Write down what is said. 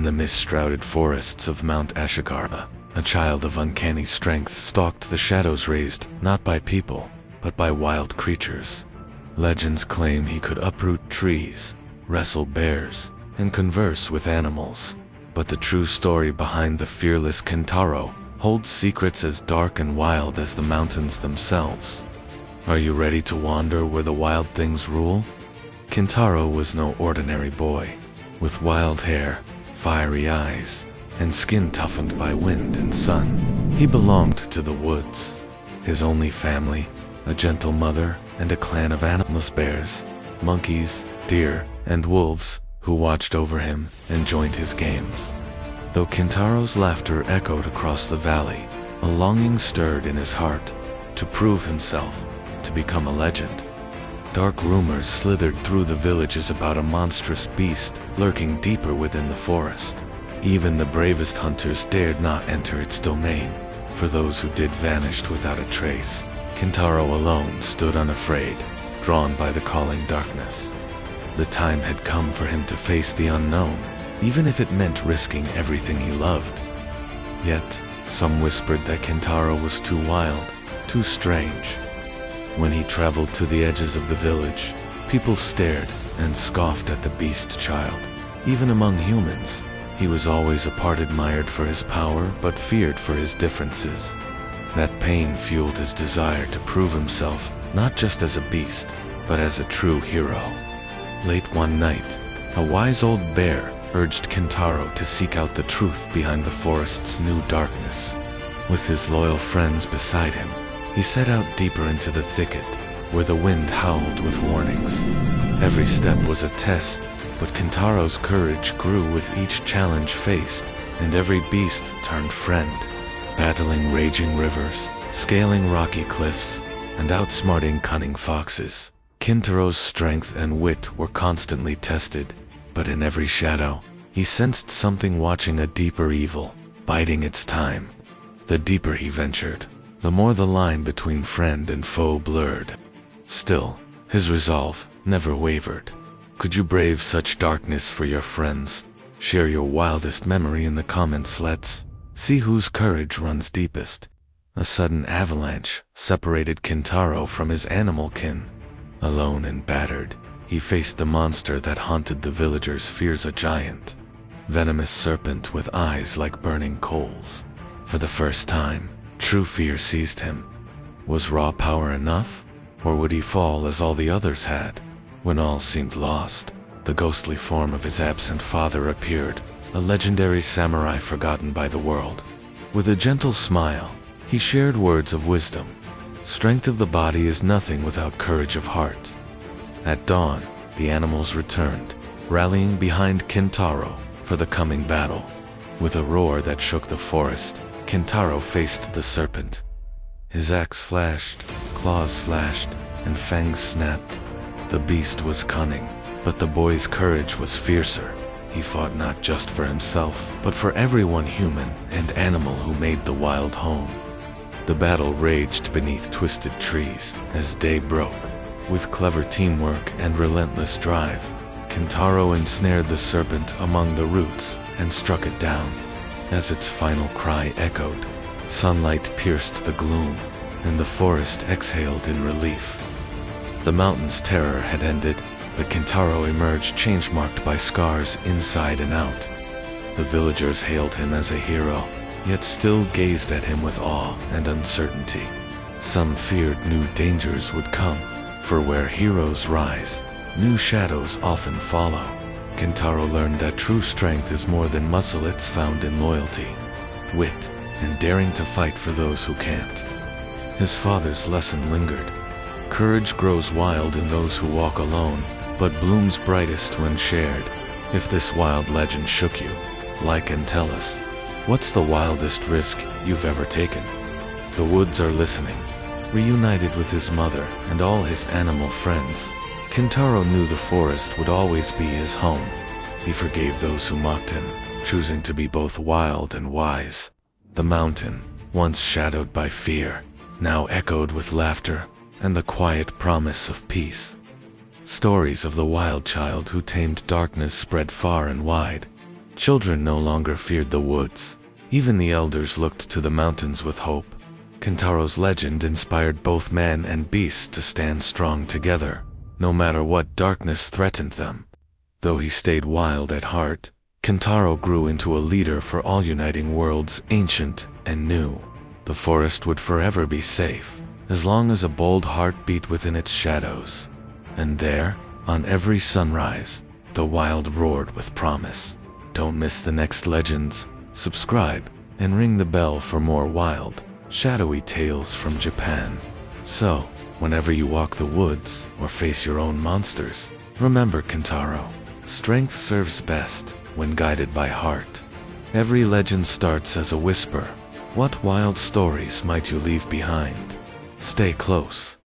In the mist-shrouded forests of Mount Ashigara, a child of uncanny strength stalked the shadows raised not by people, but by wild creatures. Legends claim he could uproot trees, wrestle bears, and converse with animals. But the true story behind the fearless Kintaro holds secrets as dark and wild as the mountains themselves. Are you ready to wander where the wild things rule? Kintaro was no ordinary boy. With wild hair, fiery eyes, and skin toughened by wind and sun, he belonged to the woods. His only family, a gentle mother, and a clan of animalless bears, monkeys, deer, and wolves, who watched over him and joined his games. Though Kintaro's laughter echoed across the valley, a longing stirred in his heart to prove himself, to become a legend. Dark rumors slithered through the villages about a monstrous beast lurking deeper within the forest. Even the bravest hunters dared not enter its domain, for those who did vanished without a trace. Kintaro alone stood unafraid, drawn by the calling darkness. The time had come for him to face the unknown, even if it meant risking everything he loved. Yet, some whispered that Kintaro was too wild, too strange. When he traveled to the edges of the village, people stared and scoffed at the beast child. Even among humans, he was always apart admired for his power, but feared for his differences. That pain fueled his desire to prove himself, not just as a beast, but as a true hero. Late one night, a wise old bear urged Kintaro to seek out the truth behind the forest's new darkness. With his loyal friends beside him, he set out deeper into the thicket, where the wind howled with warnings. Every step was a test, but Kintaro's courage grew with each challenge faced, and every beast turned friend. Battling raging rivers, scaling rocky cliffs, and outsmarting cunning foxes, Kintaro's strength and wit were constantly tested, but in every shadow, he sensed something watching a deeper evil, biding its time. The deeper he ventured, the more the line between friend and foe blurred. Still, his resolve never wavered. Could you brave such darkness for your friends? Share your wildest memory in the comments. Let's see whose courage runs deepest. A sudden avalanche separated Kintaro from his animal kin. Alone and battered, he faced the monster that haunted the villagers' fears, a giant, venomous serpent with eyes like burning coals. For the first time, true fear seized him. Was raw power enough? Or would he fall as all the others had? When all seemed lost, the ghostly form of his absent father appeared, a legendary samurai forgotten by the world. With a gentle smile, he shared words of wisdom. Strength of the body is nothing without courage of heart. At dawn, the animals returned, rallying behind Kintaro for the coming battle. With a roar that shook the forest, Kintaro faced the serpent. His axe flashed, claws slashed, and fangs snapped. The beast was cunning, but the boy's courage was fiercer. He fought not just for himself, but for everyone human and animal who made the wild home. The battle raged beneath twisted trees as day broke. With clever teamwork and relentless drive, Kintaro ensnared the serpent among the roots and struck it down. As its final cry echoed, sunlight pierced the gloom, and the forest exhaled in relief. The mountain's terror had ended, but Kintaro emerged change-marked by scars inside and out. The villagers hailed him as a hero, yet still gazed at him with awe and uncertainty. Some feared new dangers would come, for where heroes rise, new shadows often follow. Kintaro learned that true strength is more than muscle, it's found in loyalty, wit, and daring to fight for those who can't. His father's lesson lingered. Courage grows wild in those who walk alone, but blooms brightest when shared. If this wild legend shook you, like and tell us. What's the wildest risk you've ever taken? The woods are listening. Reunited with his mother and all his animal friends, Kintaro knew the forest would always be his home. He forgave those who mocked him, choosing to be both wild and wise. The mountain, once shadowed by fear, now echoed with laughter and the quiet promise of peace. Stories of the wild child who tamed darkness spread far and wide. Children no longer feared the woods. Even the elders looked to the mountains with hope. Kintaro's legend inspired both man and beast to stand strong together, no matter what darkness threatened them. Though he stayed wild at heart, Kintaro grew into a leader for all uniting worlds, ancient and new. The forest would forever be safe, as long as a bold heart beat within its shadows. And there, on every sunrise, the wild roared with promise. Don't miss the next legends, subscribe, and ring the bell for more wild, shadowy tales from Japan. So, whenever you walk the woods or face your own monsters, remember Kintaro. Strength serves best when guided by heart. Every legend starts as a whisper. What wild stories might you leave behind? Stay close.